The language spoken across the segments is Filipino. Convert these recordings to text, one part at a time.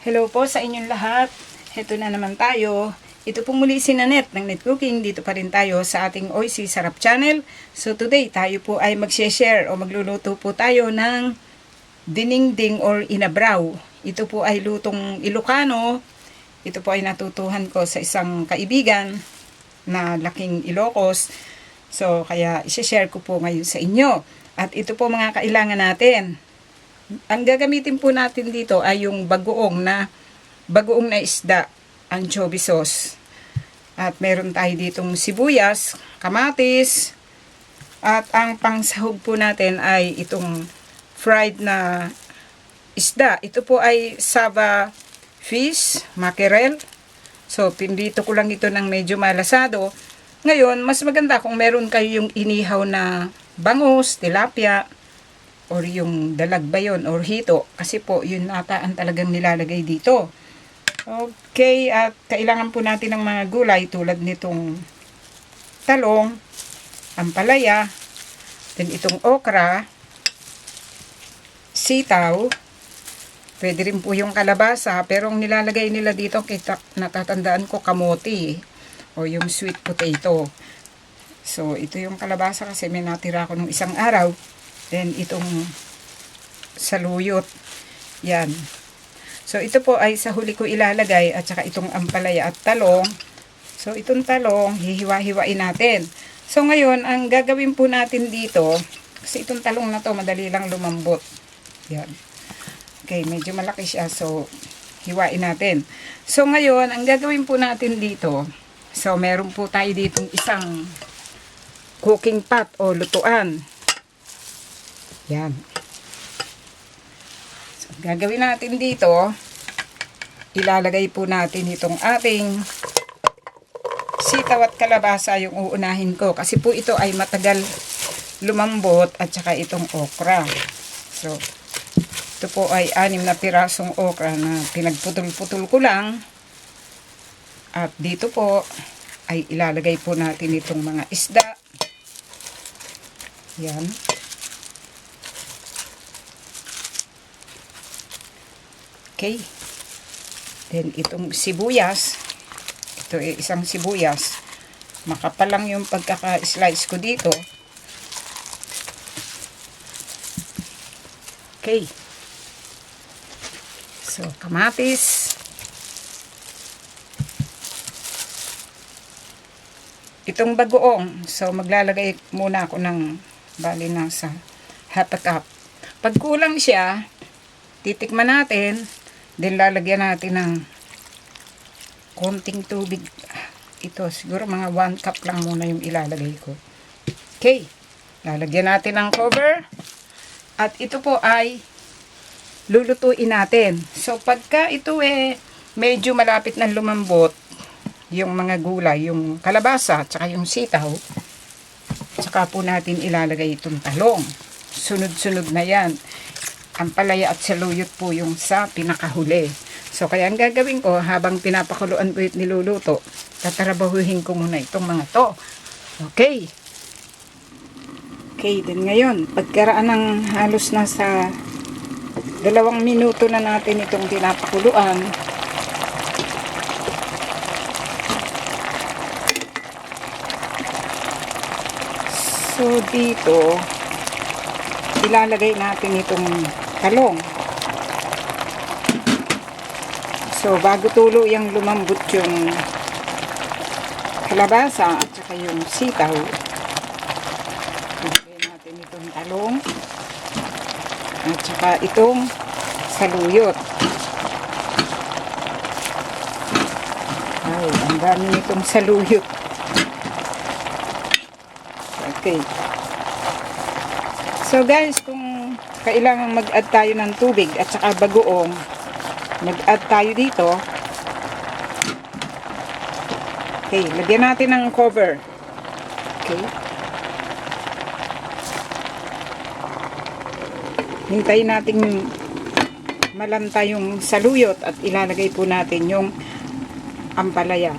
Hello po sa inyong lahat. Heto na naman tayo. Ito pong muli si Nanette ng Net Cooking. Dito pa rin tayo sa ating Oisy Sarap Channel. So today tayo po ay mag-share o magluluto po tayo ng dinengdeng or inabraw. Ito po ay lutong Ilocano. Ito po ay natutuhan ko sa isang kaibigan na laking Ilocos. So kaya i-share ko po ngayon sa inyo. At ito po mga kailangan natin. Ang gagamitin po natin dito ay yung bagoong na isda, anchovy sauce. At meron tayo ditong sibuyas, kamatis, at ang pangsahog po natin ay itong fried na isda. Ito po ay saba fish, mackerel. So, pinrito ko lang ito ng medyo malasado. Ngayon, mas maganda kung meron kayo yung inihaw na bangus, tilapia, or yung dalag ba yun, or hito. Kasi po, yun nata ang talagang nilalagay dito. Okay, at kailangan po natin ng mga gulay tulad nitong talong, ampalaya, then itong okra, sitaw, pwede rin po yung kalabasa, pero ang nilalagay nila dito, kita, natatandaan ko, kamote, o yung sweet potato. So, ito yung kalabasa kasi may natira ko nung isang araw. Then, itong saluyot. Yan. So, ito po ay sa huli ko ilalagay at saka itong ampalaya at talong. So, itong talong, hihiwa-hiwain natin. So, ngayon, ang gagawin po natin dito, kasi itong talong na to, madali lang lumambot. Yan. Okay, medyo malaki siya. So, hiwain natin. So, ngayon, ang gagawin po natin dito, so, meron po tayo ditong isang cooking pot o lutuan. Yan. So, gagawin natin dito, ilalagay po natin itong ating sitaw at kalabasa yung uunahin ko. Kasi po ito ay matagal lumambot at saka itong okra. So, ito po ay 6 na pirasong okra na pinagputol-putol ko lang. At dito po ay ilalagay po natin itong mga isda. Yan. Okay. Then, itong sibuyas. Ito ay isang sibuyas. Makapal lang yung pagkaka-slice ko dito. Okay. So, kamatis. Itong bagoong. So, maglalagay muna ako ng bali nasa half a cup. Pag kulang siya, titikman natin. Then, lalagyan natin ng konting tubig. Ito, siguro mga 1 cup lang muna yung ilalagay ko. Okay. Lalagyan natin ng cover. At ito po ay lulutuin natin. So, pagka ito medyo malapit na lumambot, yung mga gulay, yung kalabasa, at saka yung sitaw, saka po natin ilalagay itong talong. Sunod-sunod na yan. Ampalaya at saluyot po yung sa pinakahuli. So, kaya ang gagawin ko, habang pinapakuluan ko at niluluto, tatarabahuhin ko muna itong mga to. Okay. Okay, then ngayon, pagkaraan ng halos nasa 2 minuto na natin itong pinapakuluan, so, dito, ilalagay natin itong talong. So, bago tulo yung lumambot yung kalabasa at saka yung sitaw, ilagay natin itong talong at saka itong saluyot. Ay, ang dami nitong saluyot. Okay. So guys, kung kailangan mag-add tayo ng tubig at saka bagoong, mag-add tayo dito. Okay, lagyan natin ng cover. Okay. Hintayin natin malanta yung saluyot at ilalagay po natin yung ampalaya.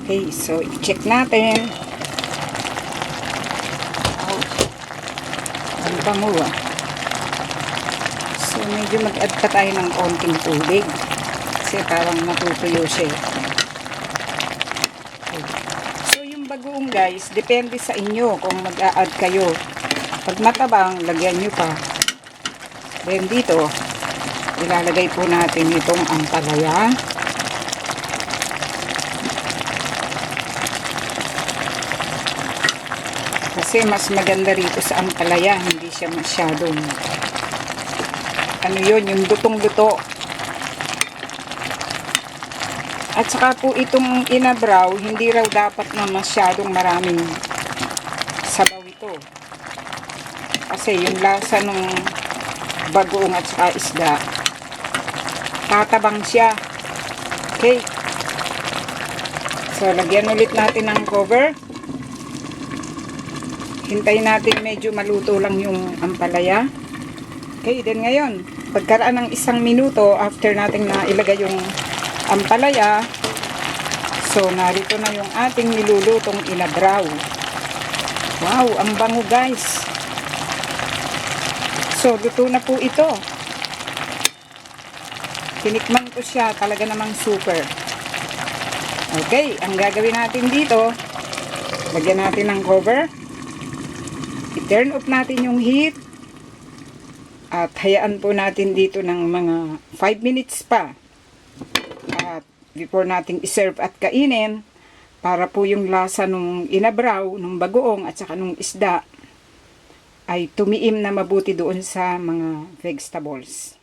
Okay, so i-check natin. Ang bango ah. So, medyo mag-add pa tayo ng konting tubig. kasi parang natutuyo siya. Okay. So yung bagoong guys, depende sa inyo kung mag-a-add kayo. Pag matabang, lagyan nyo pa. Then dito, ilalagay po natin itong ampalaya. Kasi mas maganda rito sa ampalaya, hindi siya masyadong ano yun, yung lutong-luto. At saka po itong inabraw, hindi raw dapat na masyadong maraming sabaw ito. Kasi yung lasa ng bagoong at saka isda, tatabang siya. Okay. So, lagyan ulit natin ng cover. Hintayin natin medyo maluto lang yung ampalaya. Okay, then ngayon, pagkaraan ng 1 minuto after natin na ilagay yung ampalaya, so narito na yung ating nilulutong inabraw. Wow, ang bango guys. So, luto na po ito. Tinikman ko siya, talaga namang super. Okay, ang gagawin natin dito, lagyan natin ng cover. I-turn off natin yung heat. At hayaan po natin dito ng mga 5 minutes pa. At before nating iserve at kainin, para po yung lasa nung inabraw, nung bagoong at saka nung isda ay tumiim na mabuti doon sa mga vegetables.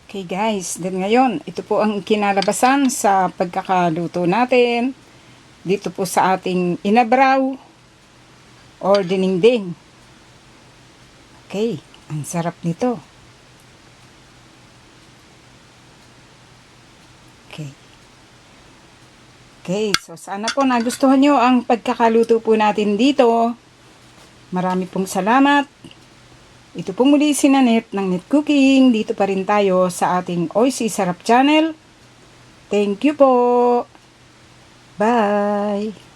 Okay guys, then ngayon, ito po ang kinalabasan sa pagkakaluto natin dito po sa ating inabraw or dinengdeng. Okay, ang sarap nito. Okay. Okay, so sana po nagustuhan nyo ang pagkakaluto po natin dito. Marami pong salamat. Ito po muli si Nanette ng Net Cooking. Dito pa rin tayo sa ating OC Sarap Channel. Thank you po. Bye.